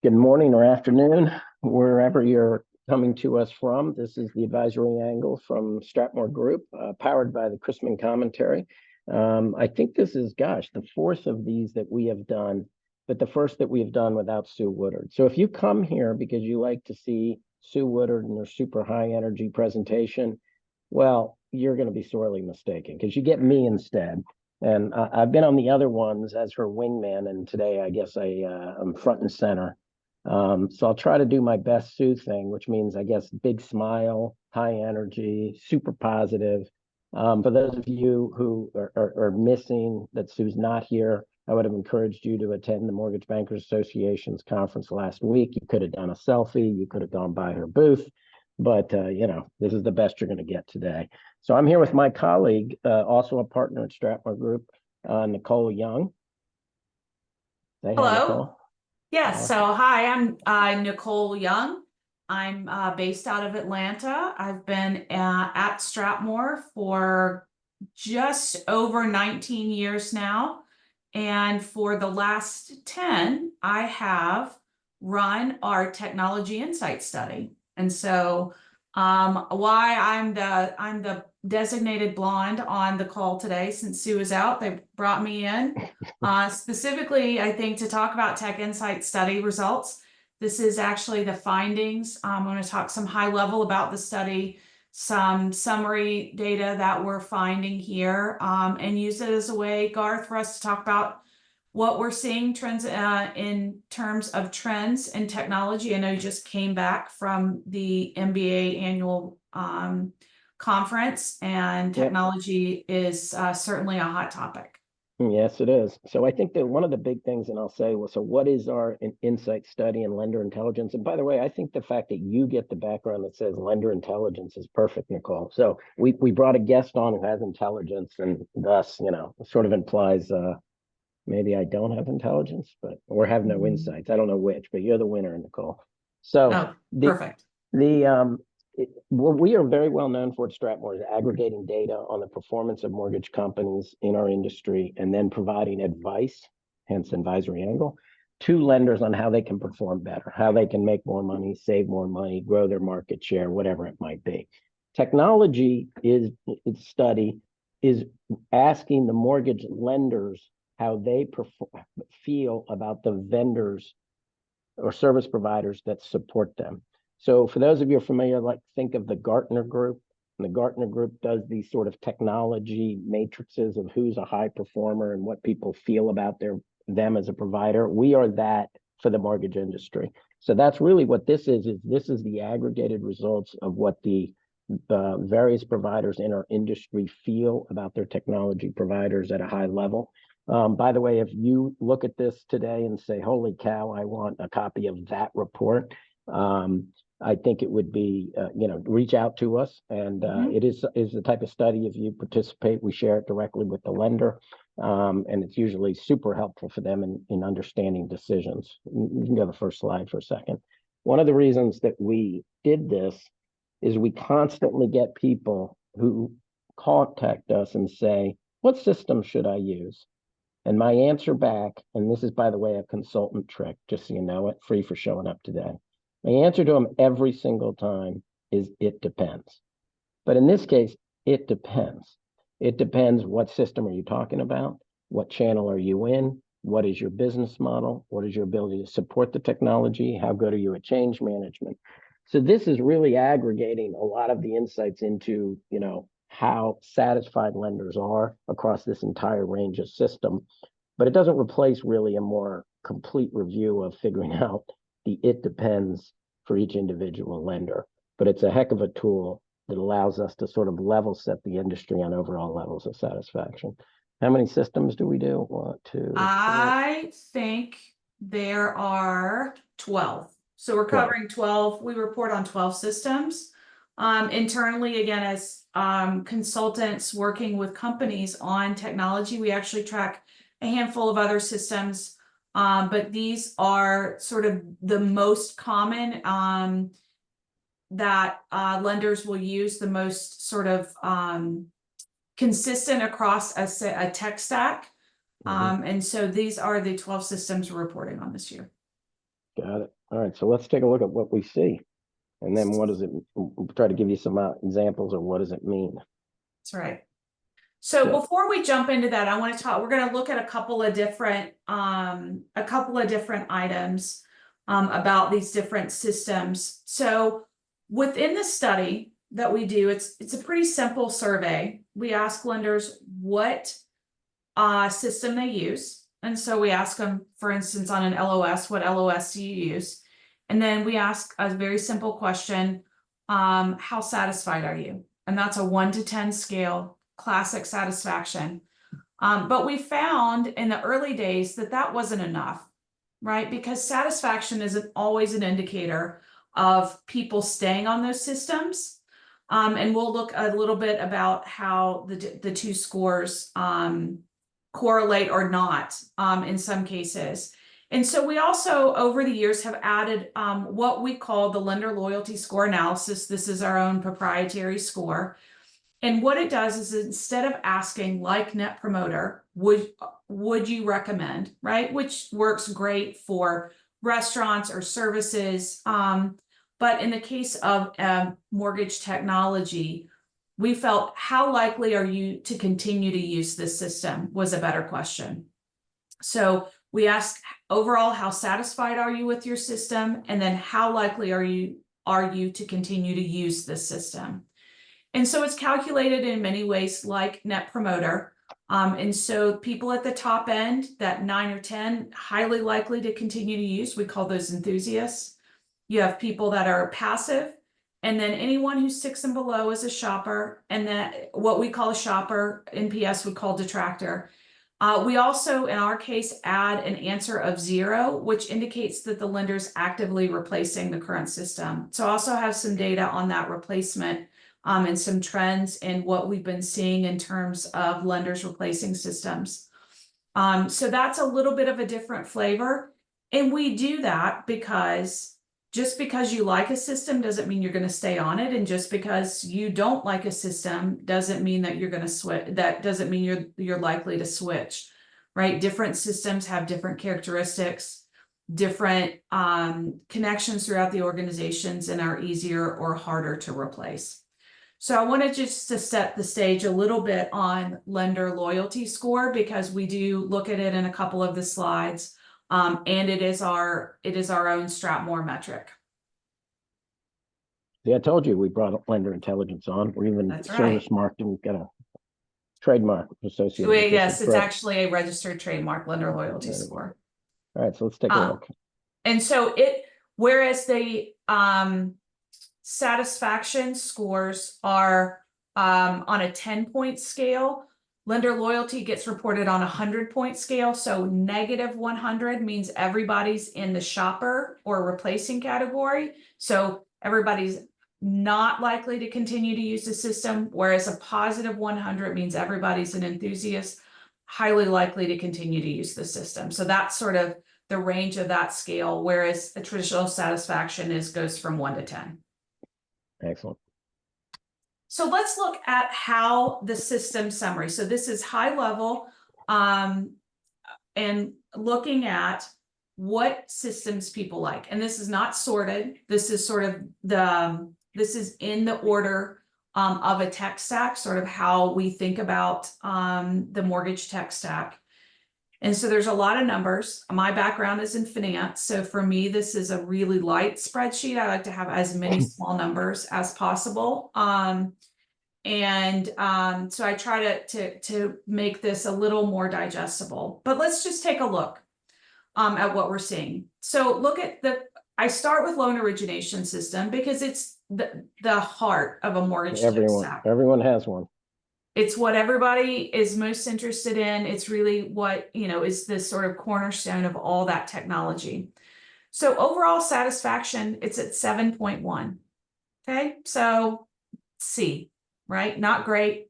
Good morning or afternoon, wherever you're coming to us from. This is the advisory angle from STRATMOR Group, powered by the Chrisman Commentary. I think this is, the fourth of these that we have done, but the first that we have done without Sue Woodard. So if you come here because you like to see Sue Woodard and her super high energy presentation, well, you're going to be sorely mistaken because you get me instead. And I've been on the other ones as her wingman, and today I guess I'm front and center. So I'll try to do my best Sue thing, which means, I guess, big smile, high energy, super positive. For those of you who are missing that Sue's not here, I would have encouraged you to attend the Mortgage Bankers Association's conference last week. You could have done a selfie. You could have gone by her booth. But, this is the best you're going to get today. So I'm here with my colleague, also a partner at STRATMOR Group, Nicole Young. Say hi, Hello. Nicole. Yes. So hi, I'm Nicole Young. I'm based out of Atlanta. I've been at STRATMOR for just over 19 years now. And for the last 10, I have run our technology insight study. And so why I'm the designated blonde on the call today, since Sue is out, they brought me in specifically, I think, to talk about tech insight study results. This is actually the findings. I'm going to talk some high level about the study, some summary data that we're finding here, and use it as a way, Garth, for us to talk about what we're seeing trends in terms of trends in technology. I know you just came back from the MBA annual conference, and technology is certainly a hot topic. Yes, it is. So I think that one of the big things, and I'll say, well, so what is our insight study and lender intelligence? And by the way, I think the fact that you get the background that says lender intelligence is perfect, Nicole. So we brought a guest on who has intelligence, and thus, sort of implies maybe I don't have intelligence, or have no insights. I don't know which, but you're the winner, Nicole. So Perfect. What we are very well known for at STRATMOR is aggregating data on the performance of mortgage companies in our industry and then providing advice, hence advisory angle, to lenders on how they can perform better, how they can make more money, save more money, grow their market share, whatever it might be. Technology study is asking the mortgage lenders how they feel about the vendors or service providers that support them. So for those of you who are familiar, think of the Gartner Group. And the Gartner Group does these sort of technology matrices of who's a high performer and what people feel about them as a provider. We are that for the mortgage industry. So that's really what this is this is the aggregated results of what the various providers in our industry feel about their technology providers at a high level. By the way, if you look at this today and say, holy cow, I want a copy of that report, I think it would be, reach out to us. And it is the type of study, if you participate, we share it directly with the lender. And it's usually super helpful for them in understanding decisions. You can go to the first slide for a second. One of the reasons that we did this is we constantly get people who contact us and say, what system should I use? And my answer back, and this is, by the way, a consultant trick, just so you know it, free for showing up today. My answer to them every single time is it depends. But in this case, it depends. It depends what system are you talking about? What channel are you in? What is your business model? What is your ability to support the technology? How good are you at change management? So this is really aggregating a lot of the insights into, how satisfied lenders are across this entire range of system. But it doesn't replace really a more complete review of figuring out it depends for each individual lender. But it's a heck of a tool that allows us to sort of level set the industry on overall levels of satisfaction. How many systems do we do? 1, 2, I think there are 12. So we're covering 12. We report on 12 systems. Internally, again, as consultants working with companies on technology, we actually track a handful of other systems. But these are sort of the most common that lenders will use, the most sort of consistent across a tech stack. And so these are the 12 systems we're reporting on this year. Got it. All right, so let's take a look at what we see. And then what does it, we'll try to give you some examples of what does it mean. That's right. So Yeah. before we jump into that, I want to talk, we're going to look at a couple of different items about these different systems. So within the study that we do, it's a pretty simple survey. We ask lenders what system they use. And so we ask them, for instance, on an LOS, what LOS do you use? And then we ask a very simple question, how satisfied are you? And that's a 1 to 10 scale, classic satisfaction. But we found in the early days that that wasn't enough, right? Because satisfaction isn't always an indicator of people staying on those systems. And we'll look a little bit about how the two scores correlate or not in some cases. And so we also, over the years, have added what we call the lender loyalty score analysis. This is our own proprietary score. And what it does is instead of asking, like Net Promoter, would you recommend, right? Which works great for restaurants or services. But in the case of mortgage technology, we felt, how likely are you to continue to use this system was a better question. So we asked overall, how satisfied are you with your system? And then how likely are you to continue to use this system? And so it's calculated in many ways like Net Promoter. And so people at the top end, that 9 or 10, highly likely to continue to use, we call those enthusiasts. You have people that are passive, and then anyone who's 6 and below is a shopper, and that what we call a shopper, NPS would call detractor. We also, in our case, add an answer of 0, which indicates that the lender's actively replacing the current system. So I also have some data on that replacement and some trends in what we've been seeing in terms of lenders replacing systems. So that's a little bit of a different flavor. And we do that because just because you like a system doesn't mean you're going to stay on it. And just because you don't like a system doesn't mean that you're going to switch. That doesn't mean you're likely to switch, right? Different systems have different characteristics, different connections throughout the organizations, and are easier or harder to replace. So I wanted just to set the stage a little bit on lender loyalty score, because we do look at it in a couple of the slides, and it is our own STRATMOR metric. Yeah, I told you we brought lender intelligence on. We're even service marked, and we've got a trademark associated with yes, it's actually a registered trademark, lender loyalty score. All right, so let's take a look. And so whereas the satisfaction scores are on a 10-point scale, lender loyalty gets reported on a 100-point scale. So -100 means everybody's in the shopper or replacing category. So everybody's not likely to continue to use the system, whereas a +100 means everybody's an enthusiast, highly likely to continue to use the system. So that's sort of the range of that scale, whereas a traditional satisfaction goes from 1 to 10. Excellent. So let's look at how the system summary. So this is high level, and looking at what systems people like. And this is not sorted. This is sort of this is in the order of a tech stack, sort of how we think about the mortgage tech stack. And so there's a lot of numbers. My background is in finance. So for me, this is a really light spreadsheet. I like to have as many small numbers as possible. So I try to make this a little more digestible. But let's just take a look at what we're seeing. So look at I start with loan origination system because it's the heart of a mortgage tech stack. Everyone has one. It's what everybody is most interested in. It's really what, is this sort of cornerstone of all that technology. So overall satisfaction, it's at 7.1. Okay, so C, right? Not great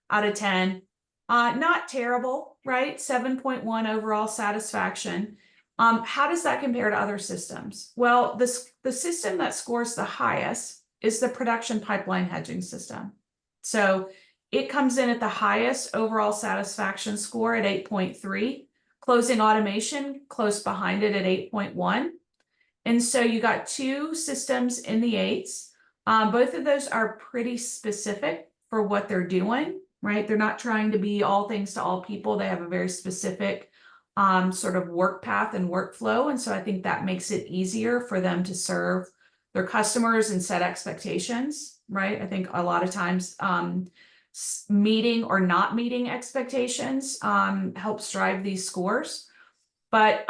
out of 10. Not terrible, right? 7.1 overall satisfaction. How does that compare to other systems? Well, the system that scores the highest is the production pipeline hedging system. So it comes in at the highest overall satisfaction score at 8.3. Closing automation close behind it at 8.1. And so you got two systems in the eights. Both of those are pretty specific for what they're doing, right? They're not trying to be all things to all people. They have a very specific sort of work path and workflow. And so I think that makes it easier for them to serve their customers and set expectations, right? I think a lot of times meeting or not meeting expectations helps drive these scores. But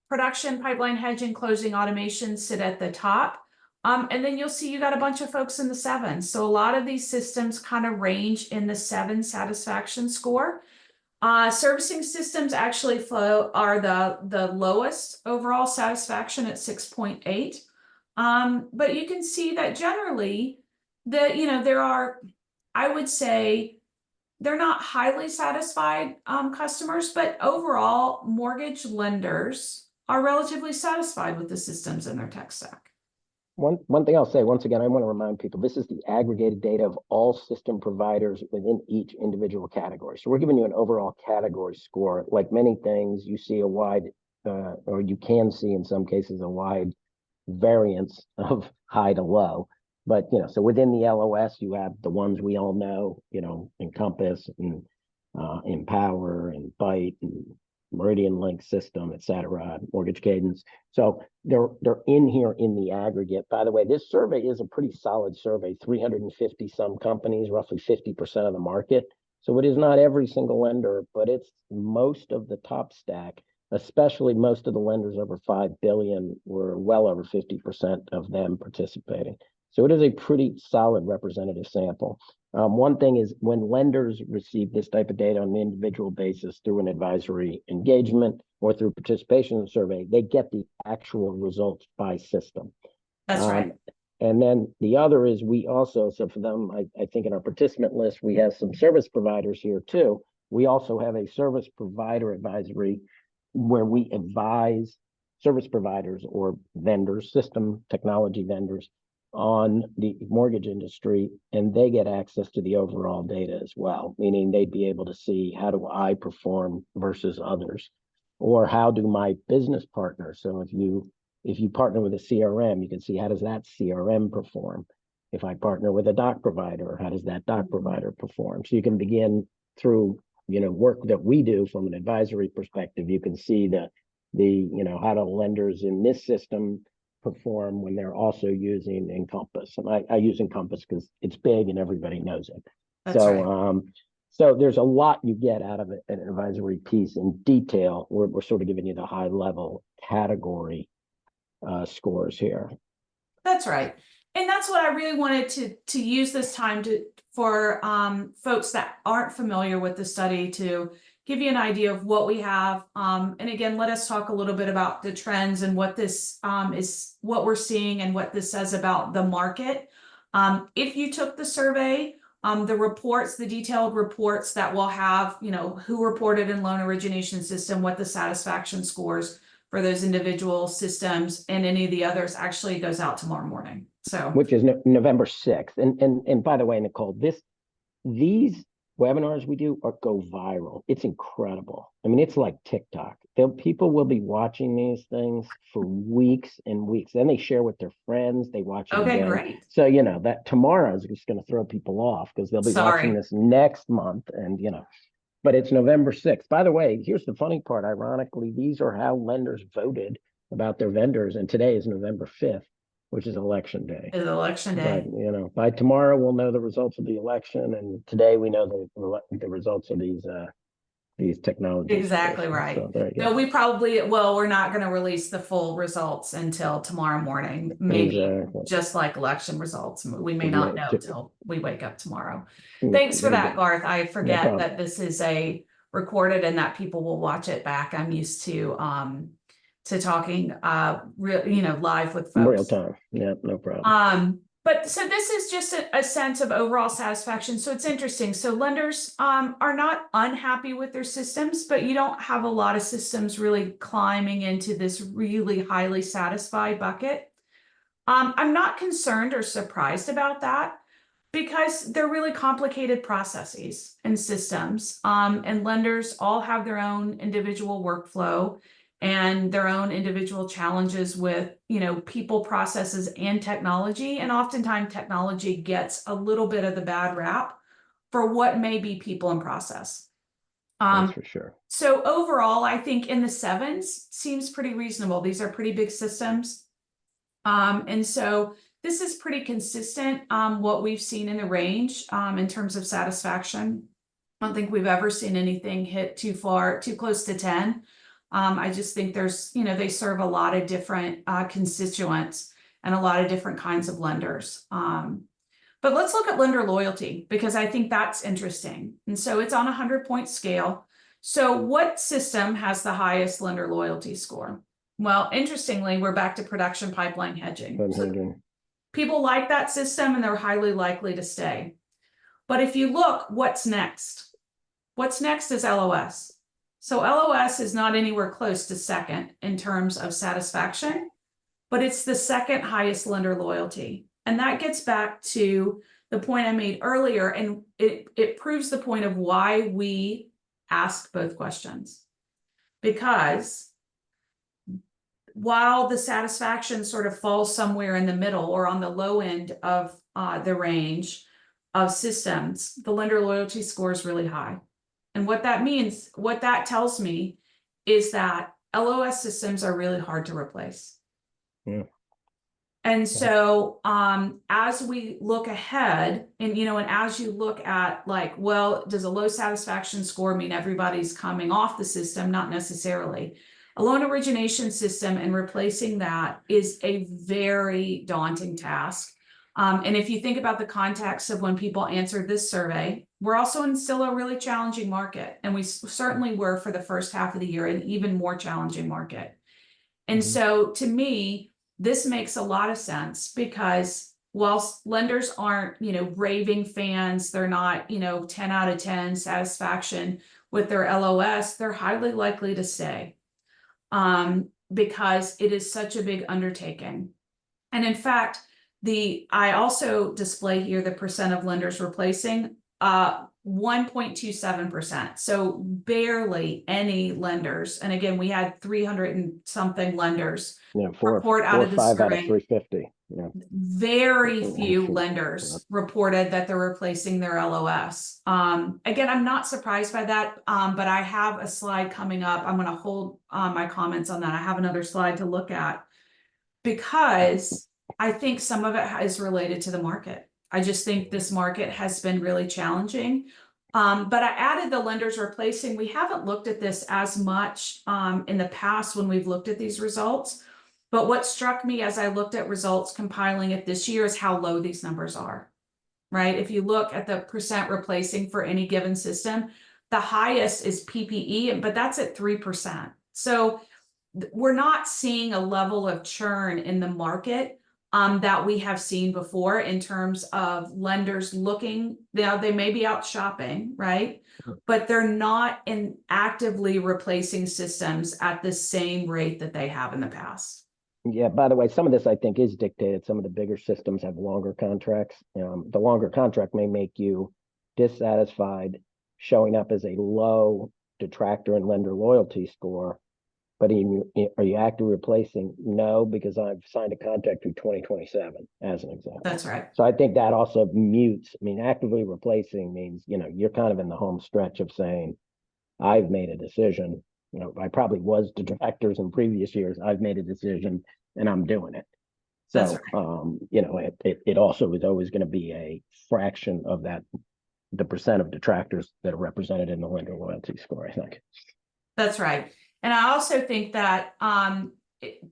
production, pipeline, hedging, closing, automation sit at the top. And then you'll see you got a bunch of folks in the sevens. So a lot of these systems kind of range in the 7 satisfaction score. Servicing systems actually are the lowest overall satisfaction at 6.8. But you can see that generally that, there are, I would say, they're not highly satisfied customers, but overall mortgage lenders are relatively satisfied with the systems in their tech stack. One thing I'll say, once again, I want to remind people, this is the aggregated data of all system providers within each individual category. So we're giving you an overall category score. Like many things, you see a wide, or you can see in some cases a wide variance of high to low. But, so within the LOS, you have the ones we all know, Encompass and Empower and Byte and Meridian Link System, et cetera, Mortgage Cadence. So they're in here in the aggregate. By the way, this survey is a pretty solid survey, 350 some companies, roughly 50% of the market. So it is not every single lender, but it's most of the top stack, especially most of the lenders over 5 billion were well over 50% of them participating. So it is a pretty solid representative sample. One thing is when lenders receive this type of data on an individual basis through an advisory engagement or through participation in the survey, they get the actual results by system. That's right. And then the other is we also, so for them, I think in our participant list, we have some service providers here too. We also have a service provider advisory where we advise service providers or vendors, system technology vendors on the mortgage industry, and they get access to the overall data as well, meaning they'd be able to see how do I perform versus others, or how do my business partners. So if you partner with a CRM, you can see how does that CRM perform. If I partner with a doc provider, how does that doc provider perform? So you can begin through work that we do from an advisory perspective. You can see the how do lenders in this system perform when they're also using Encompass. And I use Encompass because it's big and everybody knows it. That's right. So there's a lot you get out of an advisory piece in detail. We're sort of giving you the high level category scores here. That's right. And that's what I really wanted to use this time for folks that aren't familiar with the study to give you an idea of what we have. And again, let us talk a little bit about the trends and what this is, what we're seeing and what this says about the market. If you took the survey, the reports, the detailed reports that will have, who reported in loan origination system, what the satisfaction scores for those individual systems and any of the others actually goes out tomorrow morning. So, which is November 6th. And by the way, Nicole, these webinars we do go viral. It's incredible. I mean, it's like TikTok. People will be watching these things for weeks and weeks. Then they share with their friends. They watch it again. Great. So, that tomorrow is just going to throw people off because they'll be watching this next month. And, but it's November 6th. By the way, here's the funny part. Ironically, these are how lenders voted about their vendors. And today is November 5th. Which is election day. Is election day. But, by tomorrow we'll know the results of the election, and today we know the results of these technologies. Exactly right. So there you no, go. we're not going to release the full results until tomorrow morning. Maybe just like election results. We may not know until we wake up tomorrow. Thanks for that, Garth. I forget that this is a recorded and that people will watch it back. I'm used to talking live with folks. Real time. Yeah, no problem. But so this is just a sense of overall satisfaction. So it's interesting. So lenders are not unhappy with their systems, but you don't have a lot of systems really climbing into this really highly satisfied bucket. I'm not concerned or surprised about that because they're really complicated processes and systems. And lenders all have their own individual workflow. and their own individual challenges with, people, processes, and technology. And oftentimes technology gets a little bit of the bad rap for what may be people and process. That's for sure. So overall, I think in the sevens seems pretty reasonable. These are pretty big systems. And so this is pretty consistent, what we've seen in the range, in terms of satisfaction. I don't think we've ever seen anything hit too close to 10. I just think there's, they serve a lot of different constituents and a lot of different kinds of lenders. But let's look at lender loyalty, because I think that's interesting. And so it's on a 100-point scale. So what system has the highest lender loyalty score? Well, interestingly, we're back to production pipeline hedging. So people like that system and they're highly likely to stay. But if you look, what's next? What's next is LOS. So LOS is not anywhere close to second in terms of satisfaction, but it's the second highest lender loyalty. And that gets back to the point I made earlier, and it proves the point of why we ask both questions. Because while the satisfaction sort of falls somewhere in the middle or on the low end of the range of systems, the lender loyalty score is really high. And what that means, what that tells me, is that LOS systems are really hard to replace. Yeah. And so as we look ahead, and and as you look at, like, well, does a low satisfaction score mean everybody's coming off the system? Not necessarily. A loan origination system and replacing that is a very daunting task. And if you think about the context of when people answered this survey, we're also in still a really challenging market. And we certainly were for the first half of the year, an even more challenging market. And so to me, this makes a lot of sense, because whilst lenders aren't, raving fans, they're not, 10 out of 10 satisfaction with their LOS, they're highly likely to stay, because it is such a big undertaking. And in fact, I also display here the percent of lenders replacing, 1.27%. So barely any lenders. And again, we had 300 and something lenders report out of the survey. 5 out of 350. Yeah. Very few lenders reported that they're replacing their LOS. Again, I'm not surprised by that, but I have a slide coming up. I'm going to hold my comments on that. I have another slide to look at, because I think some of it is related to the market. I just think this market has been really challenging. But I added the lenders replacing. We haven't looked at this as much in the past when we've looked at these results. But what struck me as I looked at results compiling it this year is how low these numbers are, right? If you look at the percent replacing for any given system, the highest is PPE, but that's at 3%. So we're not seeing a level of churn in the market that we have seen before in terms of lenders looking. Now, they may be out shopping, right? But they're not actively replacing systems at the same rate that they have in the past. Yeah, by the way, some of this I think is dictated. Some of the bigger systems have longer contracts. The longer contract may make you dissatisfied, showing up as a low detractor in lender loyalty score. But are you actively replacing? No, because I've signed a contract through 2027, as an example. That's right. So I think that also mutes. I mean, actively replacing means, you're kind of in the home stretch of saying, I've made a decision. I probably was detractors in previous years. I've made a decision and I'm doing it. So, That's right. It also is always going to be a fraction of that, the percent of detractors that are represented in the lender loyalty score, I think. That's right. And I also think that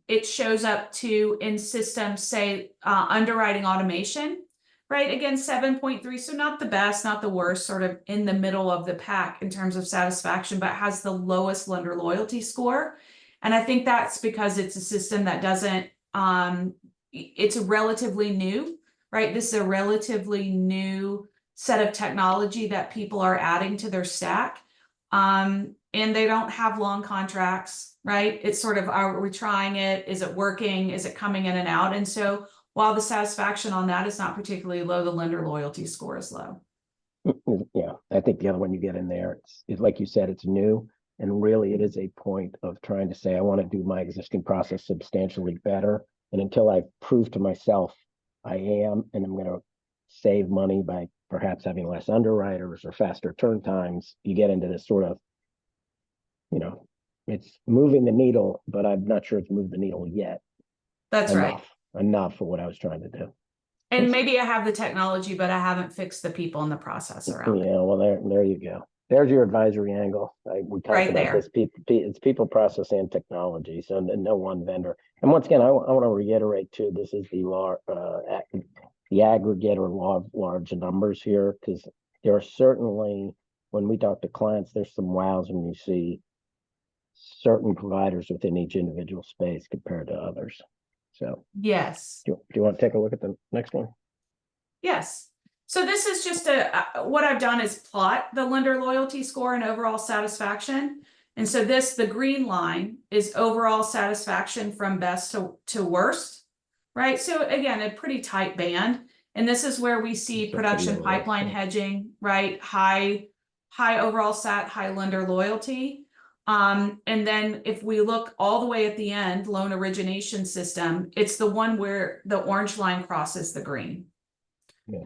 it shows up too in systems, say underwriting automation, right? Again, 7.3, so not the best, not the worst, sort of in the middle of the pack in terms of satisfaction, but has the lowest lender loyalty score. And I think that's because it's a system that doesn't, it's relatively new, right? This is a relatively new set of technology that people are adding to their stack. And they don't have long contracts, right? It's sort of, are we trying it? Is it working? Is it coming in and out? And so while the satisfaction on that is not particularly low, the lender loyalty score is low. Yeah, I think the other one you get in there, it's like you said, it's new. And really, it is a point of trying to say, I want to do my existing process substantially better. And until I prove to myself I am, and I'm going to save money by perhaps having less underwriters or faster turn times, you get into this sort of, it's moving the needle, but I'm not sure it's moved the needle yet. That's right. Enough for what I was trying to do. And maybe I have the technology, but I haven't fixed the people and the process around it. Yeah, well, there you go. There's your advisory angle. We talked Right about there. this. It's people, process, and technology. So no one vendor. And once again, I want to reiterate too. This is the aggregate or law of large numbers here, because there are certainly, when we talk to clients, there's some wows when you see certain providers within each individual space compared to others. So yes. do you want to take a look at the next one? Yes. So this is just what I've done is plot the lender loyalty score and overall satisfaction. And so the green line is overall satisfaction from best to worst, right? So again, a pretty tight band. And this is where we see production pipeline hedging, right? High overall sat, high lender loyalty. And then if we look all the way at the end, loan origination system, it's the one where the orange line crosses the green. Yeah.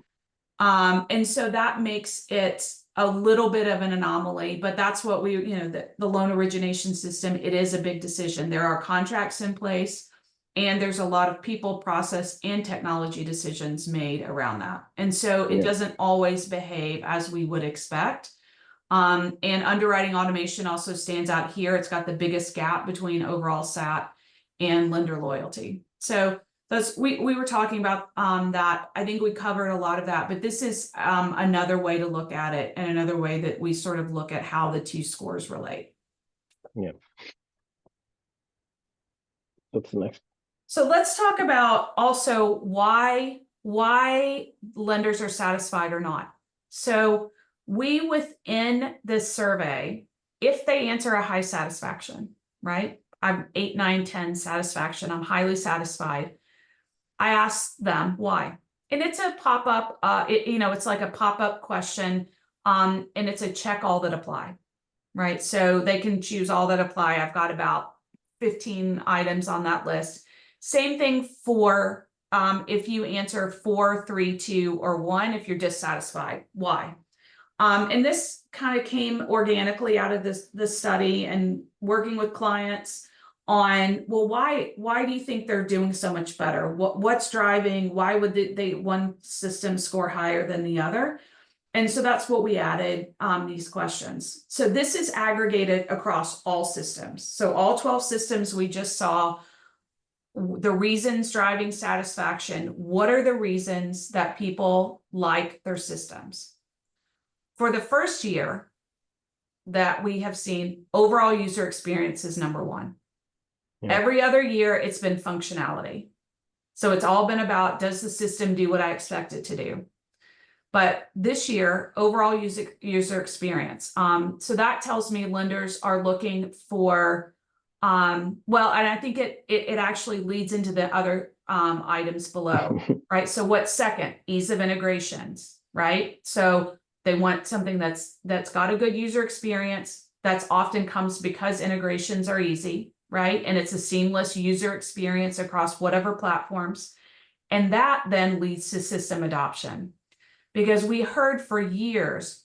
And so that makes it a little bit of an anomaly, but that's what the loan origination system, it is a big decision. There are contracts in place and there's a lot of people, process, and technology decisions made around that. And so it doesn't always behave as we would expect. And underwriting automation also stands out here. It's got the biggest gap between overall SAT and lender loyalty. So we were talking about that. I think we covered a lot of that, but this is another way to look at it and another way that we sort of look at how the two scores relate. Yeah. What's the next? So let's talk about also why lenders are satisfied or not. So within this survey, if they answer a high satisfaction, right? I'm 8, 9, 10 satisfaction. I'm highly satisfied. I ask them why. And it's a pop-up, it's like a pop-up question, and it's a check all that apply, right? So they can choose all that apply. I've got about 15 items on that list. Same thing for if you answer 4, 3, 2, or 1, if you're dissatisfied, why? And this kind of came organically out of this study and working with clients on, well, why do you think they're doing so much better? What's driving? Why would they one system score higher than the other? And so that's what we added these questions. So this is aggregated across all systems. So all 12 systems we just saw, the reasons driving satisfaction. What are the reasons that people like their systems? For the first year that we have seen, overall user experience is number 1. Yeah. Every other year, it's been functionality. So it's all been about, does the system do what I expect it to do? But this year, overall user experience. So that tells me lenders are looking for, and I think it actually leads into the other items below, right? So what's second? Ease of integrations, right? So they want something that's got a good user experience. That's often comes because integrations are easy, right? And it's a seamless user experience across whatever platforms. And that then leads to system adoption. Because we heard for years,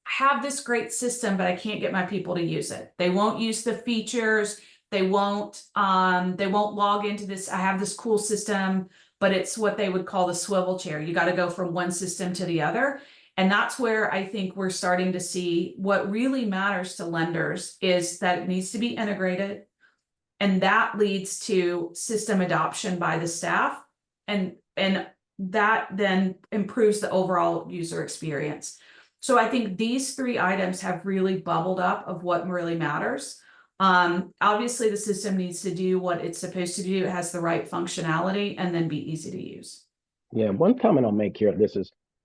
I have this great system, but I can't get my people to use it. They won't use the features. They won't log into this. I have this cool system, but it's what they would call the swivel chair. You got to go from one system to the other. And that's where I think we're starting to see what really matters to lenders is that it needs to be integrated. And that leads to system adoption by the staff. And that then improves the overall user experience. So I think these 3 items have really bubbled up of what really matters. Obviously, the system needs to do what it's supposed to do. It has the right functionality and then be easy to use. Yeah, one comment I'll make here,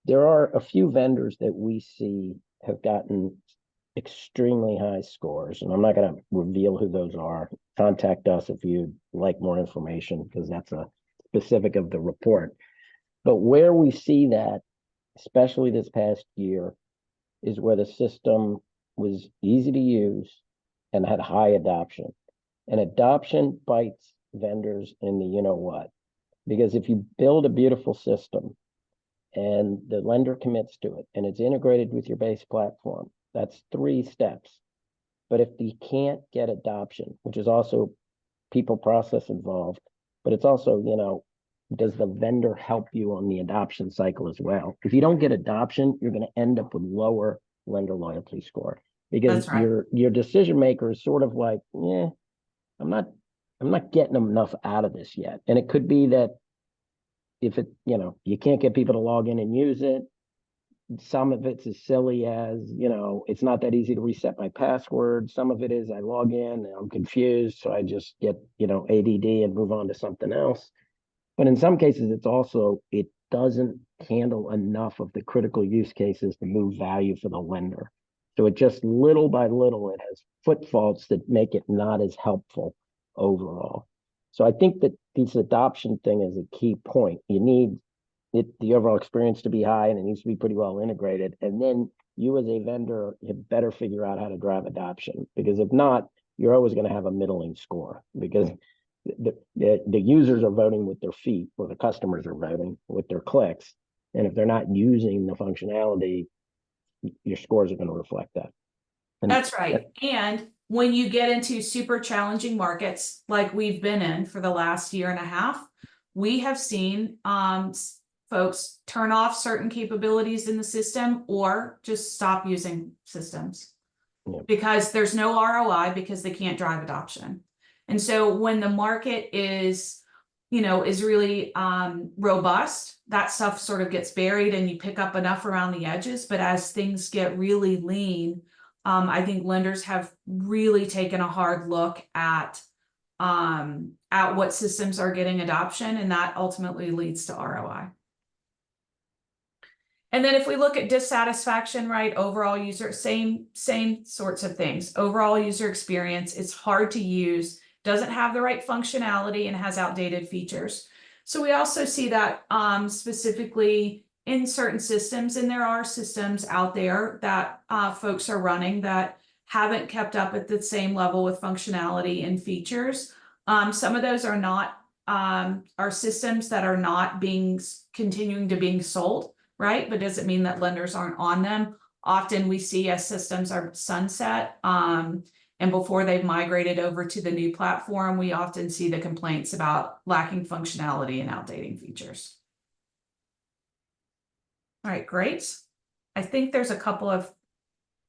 there are a few vendors that we see have gotten extremely high scores, and I'm not going to reveal who those are. Contact us if you'd like more information, because that's a specific of the report. But where we see that, especially this past year, is where the system was easy to use, and had high adoption. And adoption bites vendors in the you know what. Because if you build a beautiful system and the lender commits to it and it's integrated with your base platform, that's 3 steps. But if you can't get adoption, which is also people process involved, but it's also, does the vendor help you on the adoption cycle as well? If you don't get adoption, you're going to end up with lower lender loyalty score because That's right. your decision maker is sort of like, yeah, I'm not getting enough out of this yet. And it could be that if it, you can't get people to log in and use it, some of it's as silly as, it's not that easy to reset my password. Some of it is I log in and I'm confused. So I just get, ADD and move on to something else. But in some cases, it's also, it doesn't handle enough of the critical use cases to move value for the lender. So it just little by little, it has foot faults that make it not as helpful overall. So I think that this adoption thing is a key point. You need the overall experience to be high and it needs to be pretty well integrated. And then you as a vendor have better figure out how to drive adoption, because if not, you're always going to have a middling score because the users are voting with their feet or the customers are voting with their clicks. And if they're not using the functionality, your scores are going to reflect that. And That's right. And when you get into super challenging markets like we've been in for the last year and a half, we have seen folks turn off certain capabilities in the system or just stop using systems because there's no ROI because they can't drive adoption. And so when the market is really robust, that stuff sort of gets buried and you pick up enough around the edges. But as things get really lean, I think lenders have really taken a hard look at what systems are getting adoption, and that ultimately leads to ROI. And then if we look at dissatisfaction, right, overall user, same sorts of things. Overall user experience, it's hard to use, doesn't have the right functionality, and has outdated features. So we also see that specifically in certain systems, and there are systems out there that folks are running that haven't kept up at the same level with functionality and features. Some of those are not are systems that are not continuing to being sold, right? But doesn't mean that lenders aren't on them. Often we see as systems are sunset and before they've migrated over to the new platform, we often see the complaints about lacking functionality and outdating features. All right, great. I think there's a couple of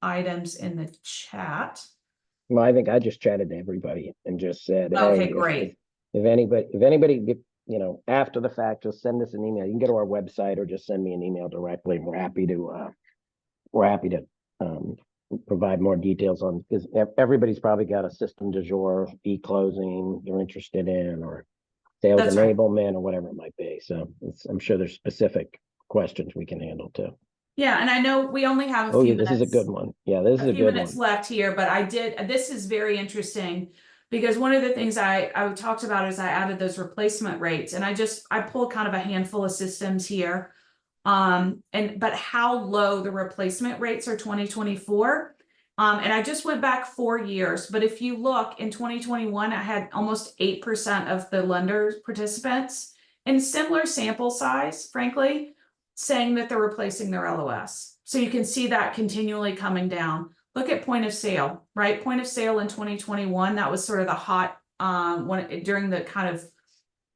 items in the chat. Well, I think I just chatted to everybody and just said, okay, hey, great. If anybody, after the fact, just send us an email. You can go to our website or just send me an email directly. We're happy to provide more details on, because everybody's probably got a system du jour, e-closing they're interested in, or sales That's enablement, or whatever it might be. So I'm sure there's specific questions we can handle too. Yeah, and I know we only have a few minutes. This is a good one. Yeah, this is a few good minutes one. left here, but this is very interesting because one of the things I talked about is I added those replacement rates, and I pulled kind of a handful of systems here. But how low the replacement rates are 2024. And I just went back 4 years, but if you look in 2021, I had almost 8% of the lender participants in similar sample size, frankly, saying that they're replacing their LOS. So you can see that continually coming down. Look at point of sale, right? Point of sale in 2021, that was sort of the hot during the kind of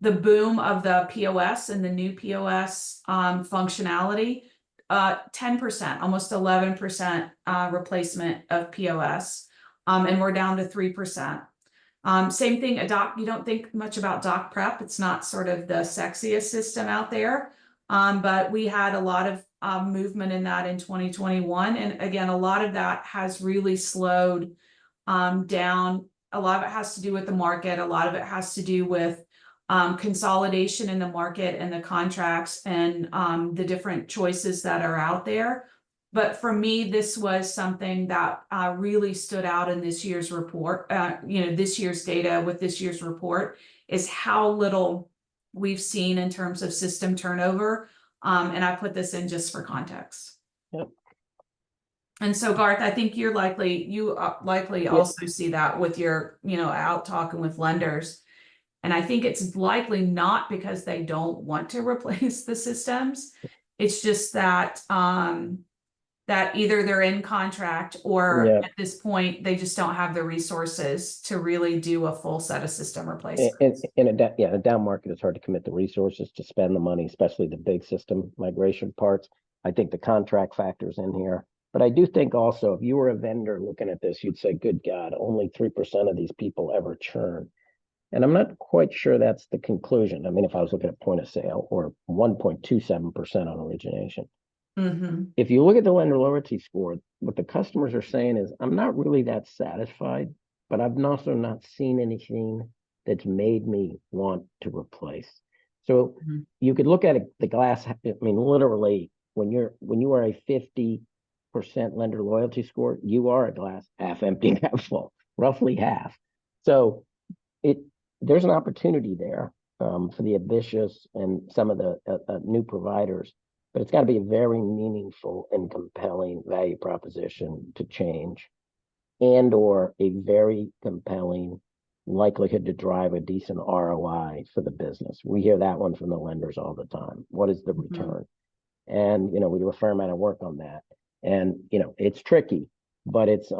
the boom of the POS and the new POS functionality, 10%, almost 11% replacement of POS, and we're down to 3%. Same thing, you don't think much about doc prep. It's not sort of the sexiest system out there, but we had a lot of movement in that in 2021. And again, a lot of that has really slowed down. A lot of it has to do with the market. A lot of it has to do with consolidation in the market and the contracts and the different choices that are out there. But for me, this was something that really stood out in this year's report, this year's data with this year's report, is how little we've seen in terms of system turnover. And I put this in just for context. Yep. And so Garth, I think you likely Yeah, also see that with your, out talking with lenders. And I think it's likely not because they don't want to replace the systems. It's just that that either they're in contract or yeah. at this point they just don't have the resources to really do a full set of system In, replacements. a down market, it's hard to commit the resources to spend the money, especially the big system migration parts. I think the contract factors in here. But I do think also, if you were a vendor looking at this, you'd say, good God, only 3% of these people ever churn. And I'm not quite sure that's the conclusion. I mean, if I was looking at point of sale or 1.27% on origination. Mm-hmm. If you look at the lender loyalty score, what the customers are saying is, I'm not really that satisfied, but I've also not seen anything that's made me want to replace. So Mm-hmm. you could look at the glass. I mean, literally, when you are a 50% lender loyalty score, you are a glass half empty, half full, roughly half. So it there's an opportunity there for the ambitious and some of the new providers, but it's got to be a very meaningful and compelling value proposition to change, and or a very compelling likelihood to drive a decent ROI for the business. We hear that one from the lenders all the time. What is the return? And we do a fair amount of work on that. And it's tricky, but it's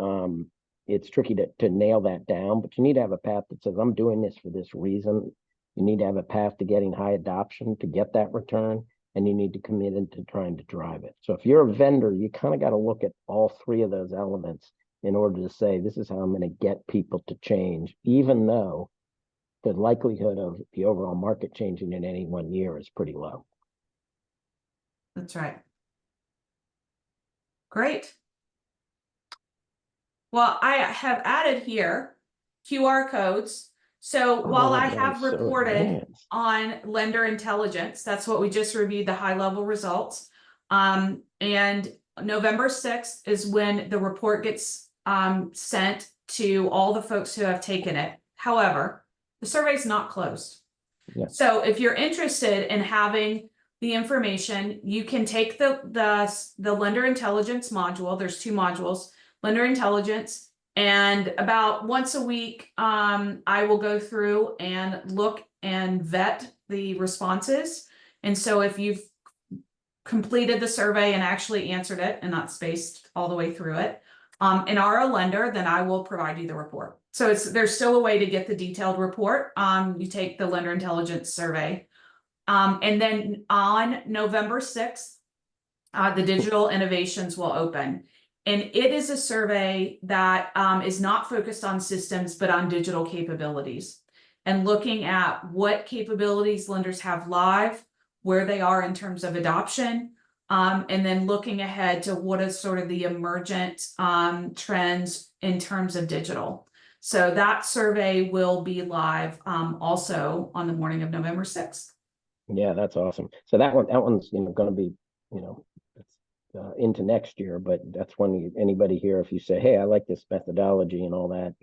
tricky to nail that down. But you need to have a path that says, I'm doing this for this reason. You need to have a path to getting high adoption to get that return, and you need to commit into trying to drive it. So if you're a vendor, you kind of got to look at all three of those elements in order to say, this is how I'm going to get people to change, even though the likelihood of the overall market changing in any one year is pretty low. That's right. Great. Well, I have added here QR codes. So while I have so reported advanced. on lender intelligence, that's what we just reviewed, the high level results. And November 6th is when the report gets sent to all the folks who have taken it. However, the survey is not closed. Yeah. So if you're interested in having the information, you can take the lender intelligence module. There's 2 modules, lender intelligence, and about once a week, I will go through and look and vet the responses. And so if you've completed the survey and actually answered it and not spaced all the way through it, and are a lender, then I will provide you the report. So there's still a way to get the detailed report. You take the lender intelligence survey. And then on November 6th, the digital innovations will open. And it is a survey that is not focused on systems, but on digital capabilities and looking at what capabilities lenders have live, where they are in terms of adoption, and then looking ahead to what is sort of the emergent trends in terms of digital. So that survey will be live also on the morning of November 6th. Yeah, that's awesome. So that one's going to be into next year, but that's when anybody here, if you say, hey, I like this methodology and all that,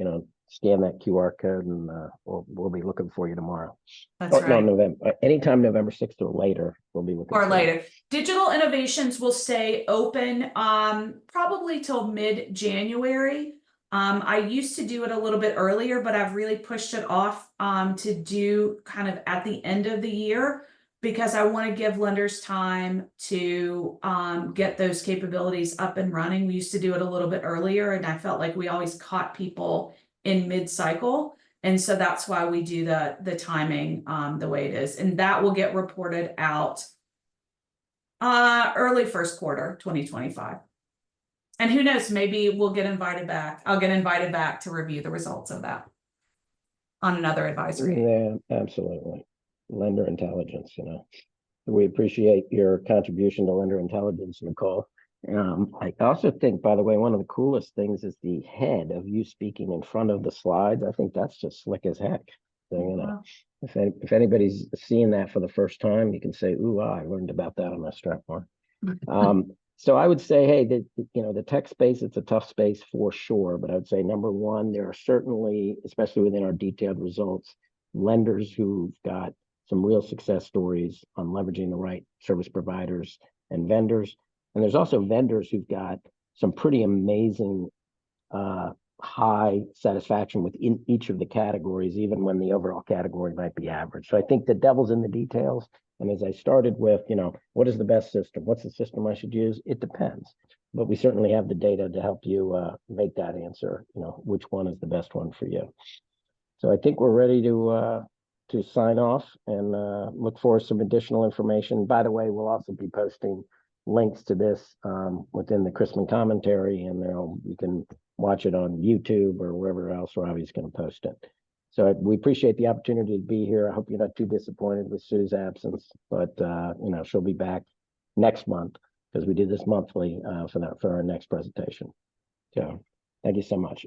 scan that QR code, and we'll be looking for you tomorrow. That's right. No, November, anytime November 6th or later, we'll be looking or for later. you. Digital innovations will stay open probably till mid-January. I used to do it a little bit earlier, but I've really pushed it off to do kind of at the end of the year, because I want to give lenders time to get those capabilities up and running. We used to do it a little bit earlier, and I felt like we always caught people in mid-cycle. And so that's why we do the timing the way it is. And that will get reported out early first quarter 2025. And who knows, maybe we'll get invited back. I'll get invited back to review the results of that on another advisory. Yeah, absolutely. Lender intelligence, we appreciate your contribution to lender intelligence, Nicole. I also think, by the way, one of the coolest things is the head of you speaking in front of the slides. I think that's just slick as heck. So, if anybody's seeing that for the first time, you can say, ooh, I learned about that on my STRATMOR. So I would say, hey, the tech space, it's a tough space for sure. But I would say, number one, there are certainly, especially within our detailed results, lenders who've got some real success stories on leveraging the right service providers and vendors. And there's also vendors who've got some pretty amazing high satisfaction within each of the categories, even when the overall category might be average. So I think the devil's in the details. And as I started with, what is the best system? What's the system I should use? It depends. But we certainly have the data to help you make that answer, which one is the best one for you. So I think we're ready to sign off and look for some additional information. By the way, we'll also be posting links to this within the Chrisman Commentary, and you can watch it on YouTube or wherever else Robbie's going to post it. So we appreciate the opportunity to be here. I hope you're not too disappointed with Sue's absence, but she'll be back next month because we do this monthly for our next presentation. So thank you so much.